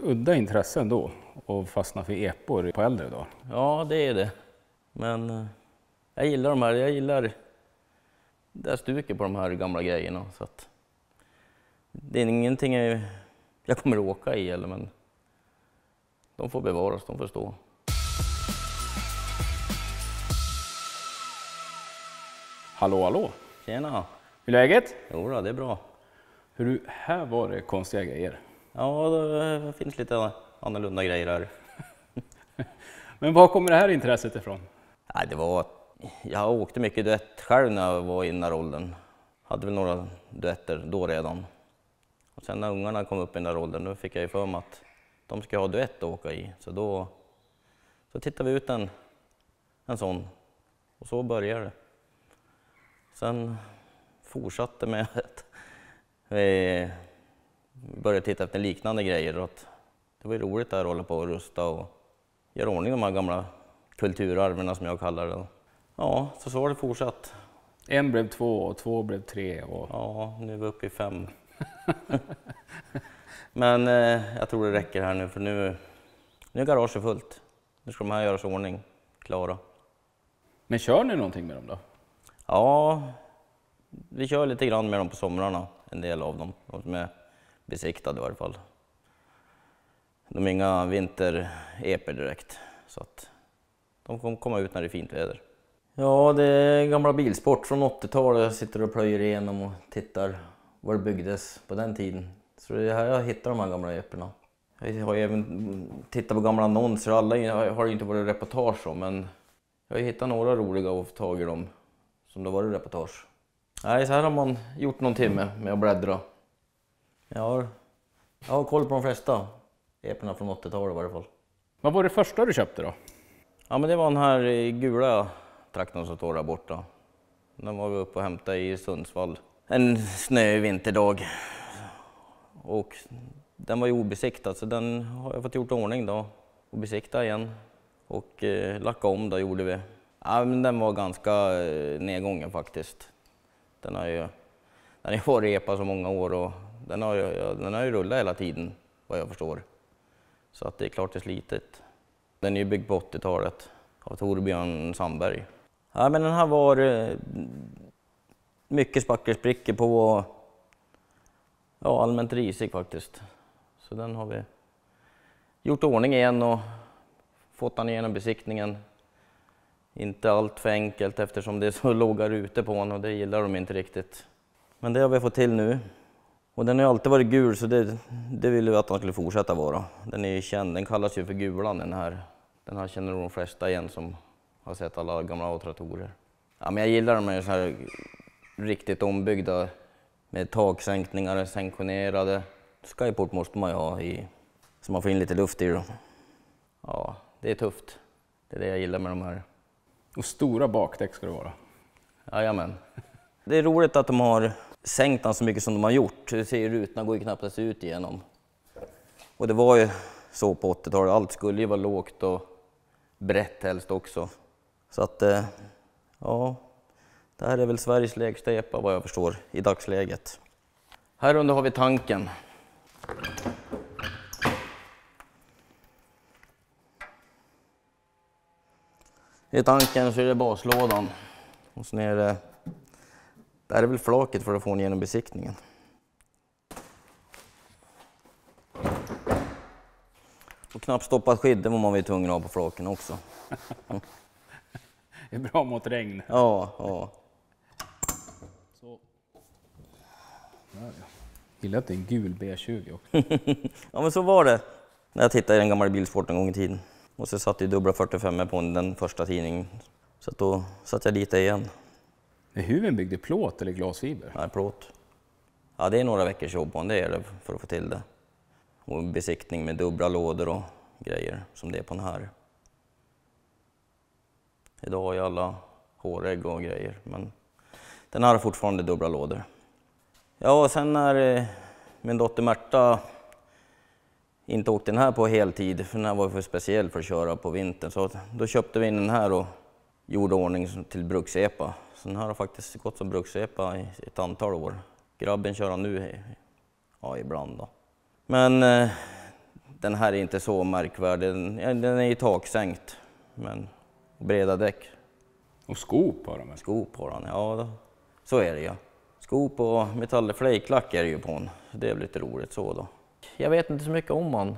udda intressen då och fastna för epor på äldre då? Ja, det är det. Men jag gillar de här. Jag gillar det här stuket på de här gamla grejerna. Så att det är ingenting jag kommer att åka i, eller, men de får bevaras, de får stå. Hallå, hallå! Tjena! Hur är läget? Jo, det är bra. Hur här var det konstiga grejer. Ja, det finns lite annorlunda grejer här. Men var kommer det här intresset ifrån? Nej, jag åkte mycket duett själv när jag var i den där åldern. Hade väl några duetter då redan. Och sen när ungarna kom upp i den där åldern, då fick jag ju för mig att de ska ha duett att åka i. Så tittade vi ut en sån, och så började det. Sen fortsatte med att vi började titta efter liknande grejer. Och att det var ju roligt att hålla på och rusta och göra ordning de här gamla kulturarverna som jag kallar det. Ja, så har det fortsatt. 1 blev 2 och 2 blev 3 och... Ja, nu är vi uppe i 5. Men jag tror det räcker här nu, för nu är garaget fullt. Nu ska de här göras i ordning, klara. Men kör ni någonting med dem då? Ja, vi kör lite grann med dem på somrarna, en del av dem. De som är besiktade i varje fall. De är inga vinter-eper direkt, så att de kommer komma ut när det är fint väder. Ja, det är gamla bilsport från 80-talet. Jag sitter och plöjer igenom och tittar var det byggdes på den tiden. Så det är här jag hittar de här gamla eperna. Jag har ju även tittat på gamla annonser. Alla har ju inte varit reportage om, men jag har hittat några roliga och fått tag i dem som det varit reportage. Nej, så här har man gjort någon timme med att bläddra. Jag har koll på de flesta eperna från 80-talet i varje fall. Vad var det första du köpte då? Ja, men det var den här gula traktorn som står där borta. Den var vi uppe och hämtade i Sundsvall en snöig vinterdag. Och den var ju obesiktad, så den har jag fått gjort ordning då och besikta igen. Och lacka om då gjorde vi. Ja, men den var ganska nedgången faktiskt. Den har ju varit epa så många år och den har ju rullat hela tiden, vad jag förstår. Så att det är klart det är slitet. Den är ju byggd på 80-talet av Torbjörn Sandberg. Ja, men den här var mycket spackelsprickor på, ja, allmänt risig faktiskt. Så den har vi gjort ordning igen och fått den igenom besiktningen. Inte allt för enkelt eftersom det är så låga rutor på den och det gillar de inte riktigt. Men det har vi fått till nu. Och den har ju alltid varit gul, så det ville vi att den skulle fortsätta vara. Den är ju känd, den kallas ju för gulan den här. Den här känner de flesta igen som har sett alla gamla A-traktorer. Ja, men jag gillar de här så här riktigt ombyggda med taksänkningar, sanktionerade. Skyport måste man ju ha i, så man får in lite luft i dem. Ja, det är tufft. Det är det jag gillar med de här. Och stora bakdäck ska det vara. Jajamän. Det är roligt att de har sänkt den så mycket som de har gjort. Du ser ju rutorna går ju knappt att se ut igenom. Och det var ju så på 80-talet. Allt skulle ju vara lågt och brett helst också. Så att, ja, det här är väl Sveriges lägsta epa vad jag förstår i dagsläget. Här under har vi tanken. I tanken så är det baslådan. Och sen är det, där är väl flaket för att få den genom besiktningen. Och knappstoppat skydd, det var man väl tvungen att ha på flaken också. Det är bra mot regn. Ja. Så. Jag gillar att det är en gul B20 också. Ja, men så var det när jag tittade i den gamla bilsporten en gång i tiden. Och så satt jag dubbla 45 på den första tidningen. Så då satt jag dit igen. Är huven byggd i plåt eller glasfiber? Nej, plåt. Ja, det är några veckors jobb på det är det för att få till det. Och besiktning med dubbla lådor och grejer som det är på den här. Idag har ju alla hårägg och grejer, men den här har fortfarande dubbla lådor. Ja, och sen när min dotter Märta inte åkte den här på heltid, för den här var för speciell för att köra på vintern, så då köpte vi in den här och gjorde ordning till bruksepa. Så den här har faktiskt gått som bruksepa i ett antal år. Grabben kör han nu, ja, ibland då. Men Den här är inte så märkvärdig. Den är ju taksänkt, men breda däck. Och skop har de. Skop har han, ja då. Så är det ja. Skop och metallflejklack är det ju på den. Det är lite roligt så då. Jag vet inte så mycket om han.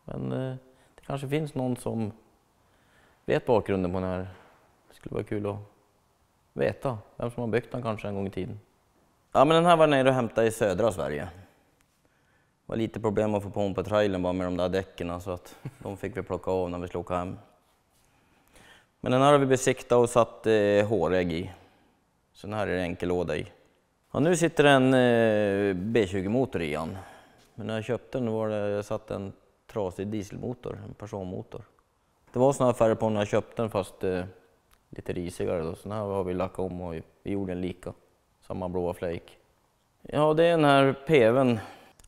Men det kanske finns någon som vet bakgrunden på den här. Det skulle vara kul att veta vem som har byggt den kanske en gång i tiden. Ja, men den här var nere och hämtade i södra Sverige. Det var lite problem att få på trailern bara med de där däcken, så att de fick vi plocka av när vi skulle åka hem. Men den här har vi besiktat och satt hårägg i. Så den här är det enkel låda i. Ja, nu sitter en B20-motor i han. Men när jag köpte den var det satt en trasig dieselmotor, en personmotor. Det var såna här färger på när jag köpte den, fast lite risigare då. Så den här har vi lackat om och vi gjorde en lika. Samma blåa flake. Ja, det är den här PV:n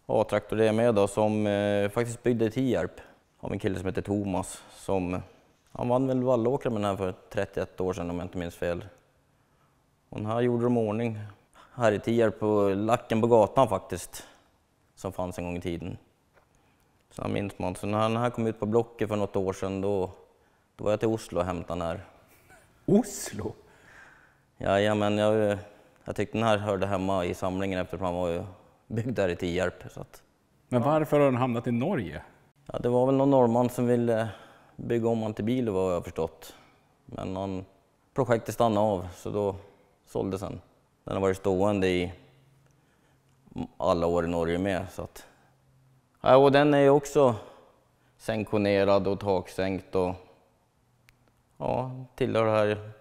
A-traktor det är med då, som faktiskt byggde i Tierp av en kille som heter Thomas. Han vann väl Vallåkra med den här för 31 år sedan om jag inte minns fel. Och den här gjorde de ordning här i Tierp på lacken på gatan faktiskt, som fanns en gång i tiden. Så han minns man. Så när den här kom ut på Blocket för något år sedan, då var jag till Oslo och hämtade den här. Oslo? Jajamän, jag tyckte den här hörde hemma i samlingen eftersom han var ju byggd där i Tierp. Så att, Men varför har den hamnat i Norge? ja, det var väl någon norrman som ville bygga om han till bil, vad jag har förstått. Men projektet stannade av, så då såldes den. Den har varit stående i alla år i Norge med. Så att, ja, och den är också sanktionerad och taksänkt och ja, tillhör det här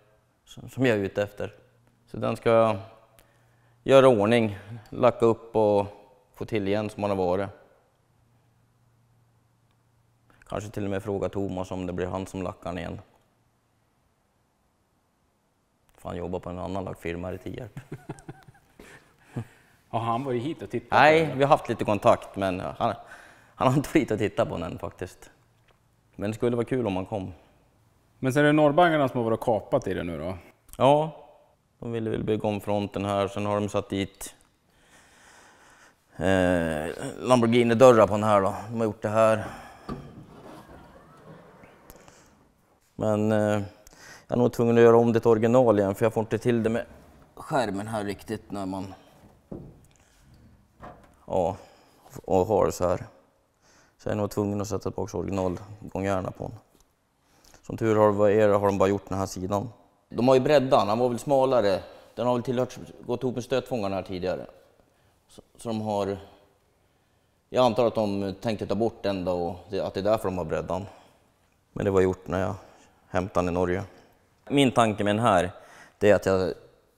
som jag är ute efter. Så den ska jag göra ordning, lacka upp och få till igen som man har varit. Kanske till och med fråga Thomas om det blir han som lackar den igen. För han jobbar på en annan lackfirma här i Tierp. Har han varit hit och tittat? Nej, vi har haft lite kontakt, men han har inte varit och tittat på den faktiskt. Men det skulle vara kul om han kom. Men så är det norrbaggarna som har varit kapat i det nu då? Ja, de ville väl bygga om fronten här. Sen har de satt dit Lamborghini-dörrar på den här då. De har gjort det här. Men jag är nog tvungen att göra om det till original igen, för jag får inte till det med skärmen här riktigt när man och har det så här. Så jag är nog tvungen att sätta tillbaka originalgångjärna på den. Som tur har de bara gjort den här sidan. De har ju breddan, den var väl smalare. Den har väl gått ihop med stötfångarna här tidigare. Så de har... Jag antar att de tänkte ta bort den då, och att det är därför de har breddan. Men det var gjort när jag hämtade den i Norge. Min tanke med den här, det är att jag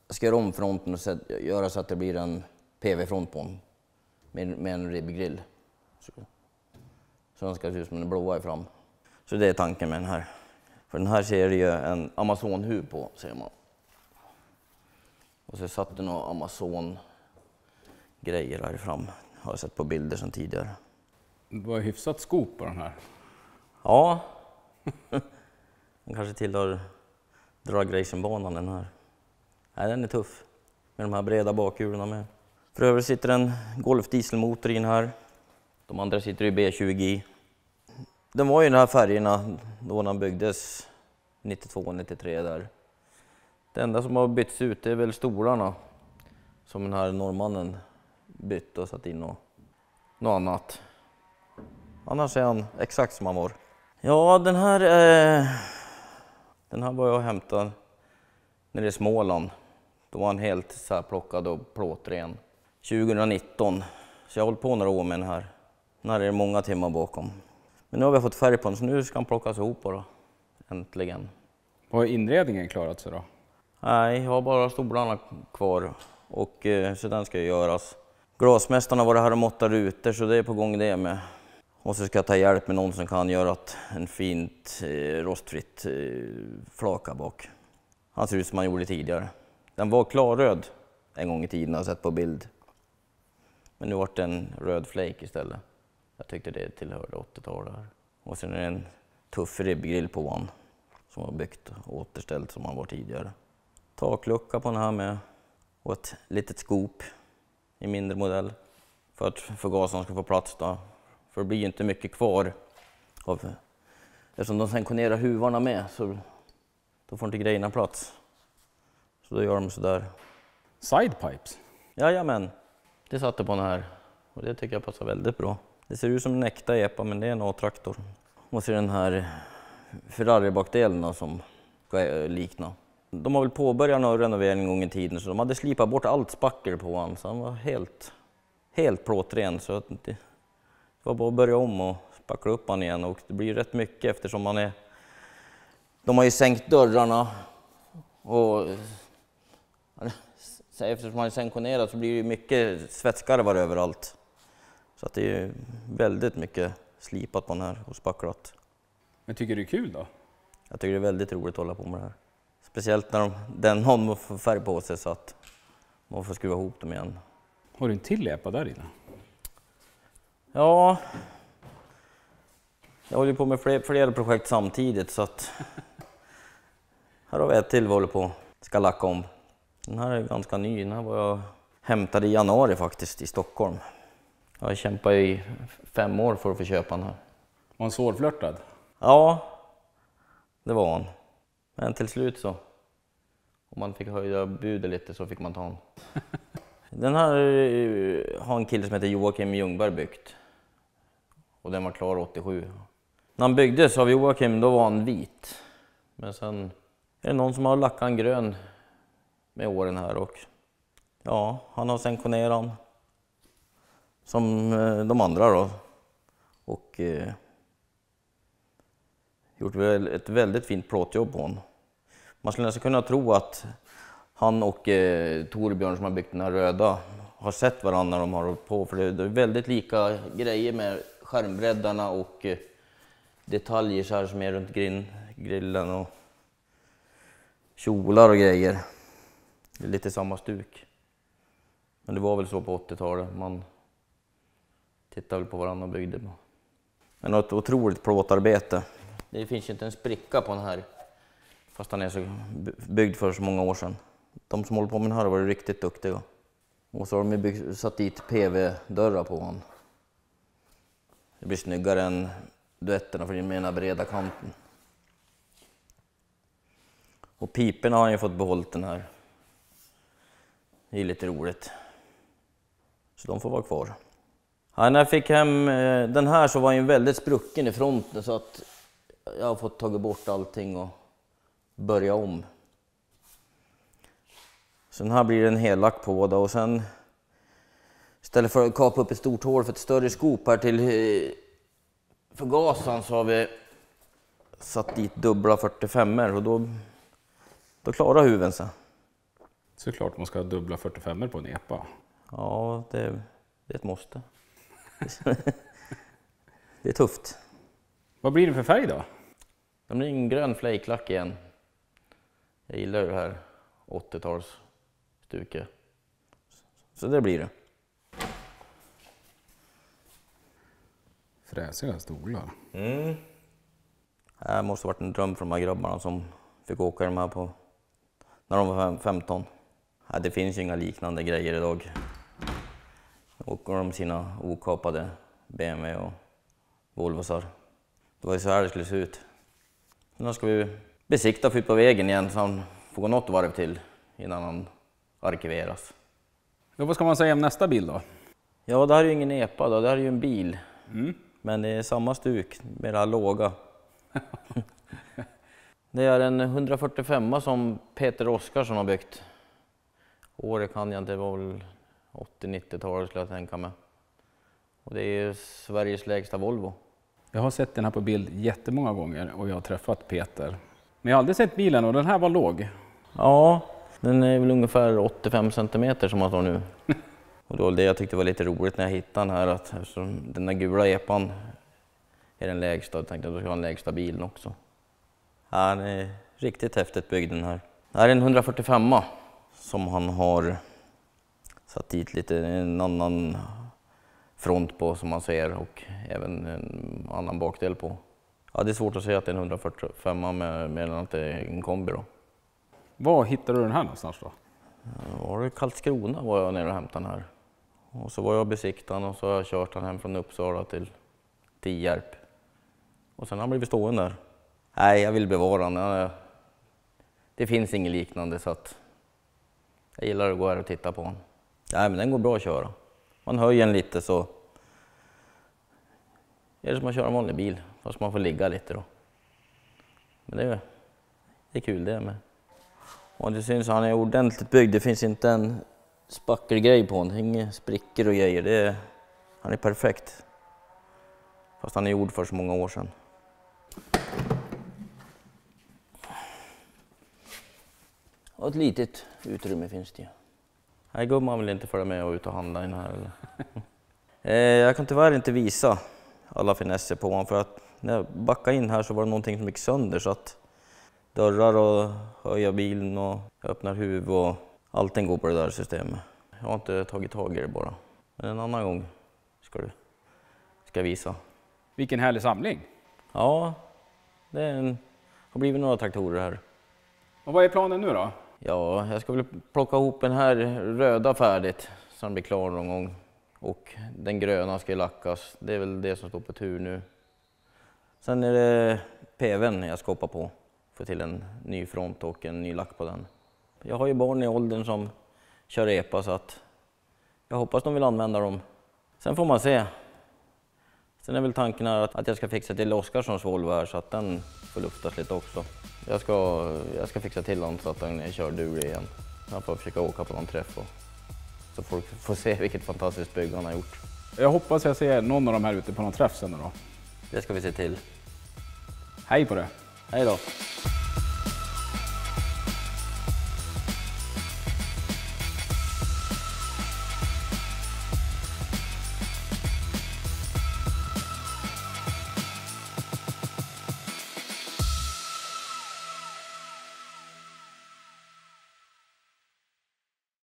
ska göra om fronten och göra så att det blir en PV-front på den. Med en ribbgrill. Så den ska se ut som en blåa i fram. Så det är tanken med den här. För den här ser det ju en Amazon-huv på, ser man. Och så satt det några Amazon-grejer här fram. Har jag sett på bilder sedan tidigare. Det var hyfsat skop på den här. Ja. Den kanske tillhör dragracingbanan den här. Nej, den är tuff. Med de här breda bakhjulen med. För övrigt sitter en Golf dieselmotor in här. De andra sitter i B20. Den var ju de här färgerna då den byggdes 92-93 där. Det enda som har bytts ut är väl stolarna. Som den här norrmannen bytt och satt in något annat. Annars är han exakt som han var. Ja, den här var jag hämtad nere i Småland. Då var han helt så här plockad och plåtren. 2019. Så jag har hållit på några år med den här. Den här är det många timmar bakom. Men nu har vi fått färg på den, så nu ska den plockas ihop bara. Äntligen. Har inredningen klarat sig då? Nej, jag har bara stolarna kvar. Och så den ska göras. Glasmästarna var det här och måttade rutor, så det är på gång det med. Och så ska jag ta hjälp med någon som kan göra en fint rostfritt flaka bak. Han ser ut som han gjorde tidigare. Den var klarröd en gång i tiden, har jag sett på bild. Men nu var det en röd flake istället. Jag tyckte det tillhörde 80-talet här. Och sen är det en tuff ribbgrill på han som var byggt och återställt som han var tidigare. Taklucka på den här med och ett litet skop i mindre modell för att förgasaren ska få plats då För det blir inte mycket kvar. Eftersom de sanktionerar huvarna med så då får inte grejerna plats. Så då gör de sådär. Sidepipes? Jajamän, det satte på den här och det tycker jag passar väldigt bra. Det ser ut som en äkta epa men det är en A-traktor. Och så är den här Ferrari-bakdelen som ska likna. De har väl påbörjat någon renovering en gång i tiden så de hade slipat bort allt spackel på honom så han var helt plåtren. Så att det var bara att börja om och spackla upp han igen och det blir rätt mycket eftersom de har ju sänkt dörrarna och eftersom man är sanktionerad så blir det mycket svetskarvar överallt. Så att det är väldigt mycket slipat på den här och spacklat. Men tycker du det är kul då? Jag tycker det är väldigt roligt att hålla på med det här. Speciellt när någon får färg på sig så att man får skruva ihop dem igen. Har du en till epa där inne? Ja, jag håller på med flera projekt samtidigt så att här har vi ett till vi håller på ska lacka om. Den här är ganska ny, den här var jag hämtade i januari faktiskt i Stockholm. Jag har kämpat i 5 år för att få köpa den här. Var han svårflörtad? Ja, det var han. Men till slut så, om man fick höja budet lite så fick man ta den. Den här har en kille som heter Joakim Ljungberg byggt. Och den var klar 87. När han byggdes av Joakim då var han vit. Men sen är det någon som har lackat en grön med åren här och ja, han har sanktionerat den som de andra då. Och gjort ett väldigt fint plåtjobb på honom. Man skulle nästan kunna tro att han och Torbjörn som har byggt den här röda har sett varandra när de har hållit på. För det är väldigt lika grejer med skärmbreddarna och detaljer så här som är runt grillen och kjolar och grejer. Det är lite samma stuk. Men det var väl så på 80-talet. Man tittade väl på varandra och byggde. Men ett otroligt plåtarbete. Det finns ju inte en spricka på den här. Fast den är så byggd för så många år sedan. De som håller på med den här har varit riktigt duktiga. Och så har de ju satt dit PV-dörrar på den. Det blir snyggare än duetterna för den ena breda kanten. Och piperna har han ju fått behållit den här. Det är lite roligt. Så de får vara kvar. Ja, när jag fick hem den här så var den väldigt sprucken i fronten så att jag har fått tagit bort allting och börja om. Så den här blir en hellack på då och sen istället för att kapa upp ett stort hål för ett större skop här till förgasaren så har vi satt dit dubbla 45er och då klarar huven sig. Såklart man ska ha dubbla 45er på en epa. Ja, det är ett måste. Det är tufft. Vad blir det för färg då? Det blir en grön flaklack igen. Jag gillar ju det här 80-talsstuket. Så det blir det. Fräsiga stolar. Det här måste ha varit en dröm för de här grabbarna som fick åka de här på när de var 15. Ja, det finns ju inga liknande grejer idag. Åker de sina okapade BMW och Volvosar. Det var ju så här det skulle se ut. Nu ska vi besikta för ut på vägen igen så han får gå något varv till innan han arkiveras. Ja, vad ska man säga om nästa bil då? Ja, det här är ju ingen epa då, det här är ju en bil. Men det är samma stuk, mera låga. Det är en 145 som Peter Oskarsson har byggt. Året kan jag inte, det var väl 80-90-talet skulle jag tänka mig. Och det är Sveriges lägsta Volvo. Jag har sett den här på bild jättemånga gånger och jag har träffat Peter. Men jag har aldrig sett bilen och den här var låg. Ja, den är väl ungefär 85 centimeter som man står nu. Och då det jag tyckte var lite roligt när jag hittade den här att eftersom den där gula epan är den lägsta, jag tänkte att då ska jag ha den lägsta bilen också. Ja, den är riktigt häftigt byggd den här. Det här är en 145 som han har satt dit lite en annan front på som man ser och även en annan bakdel på. Ja, det är svårt att säga att det är en 145 med att det är en kombi då. Var hittade du den här någonstans då? Var det Karlskrona var jag nere och hämtade den här. Och så var jag besiktaren och så har jag kört den hem från Uppsala till Tierp. Och sen har han blivit stående där. Nej, jag vill bevara den. Det finns inget liknande så att jag gillar att gå här och titta på den. Nej, men den går bra att köra. Man höjer den lite så är det som att köra en vanlig bil, fast man får ligga lite då. Men det är kul det med. Och det syns att han är ordentligt byggd. Det finns inte en spackelgrej på honom. Inga sprickor och grejer. Han är perfekt. Fast han är gjord för så många år sedan. Och ett litet utrymme finns det ju. Nej, gumman vill inte följa med och ut och handla in här. Jag kan tyvärr inte visa alla finesser på honom för att när jag backade in här så var det någonting som gick sönder så att dörrar och höja bilen och öppnar huv och allting går på det där systemet. Jag har inte tagit tag i det bara. Men en annan gång ska jag visa. Vilken härlig samling! Ja, det har blivit några traktorer här. Och vad är planen nu då? Ja, jag ska väl plocka ihop den här röda färdigt så den blir klar någon gång. Och den gröna ska lackas. Det är väl det som står på tur nu. Sen är det PV:n jag ska hoppa på. Få till en ny front och en ny lack på den. Jag har ju barn i åldern som kör epa så att jag hoppas de vill använda dem. Sen får man se. Sen är väl tanken här att jag ska fixa till Oskarssons Volvo här så att den får luftas lite också. Jag ska fixa till den så att den kör duglig igen. Jag får försöka åka på någon träff och så folk får se vilket fantastiskt bygge han har gjort. Jag hoppas jag ser någon av de här ute på någon träff sen då. Det ska vi se till. Hej på det! Hej då!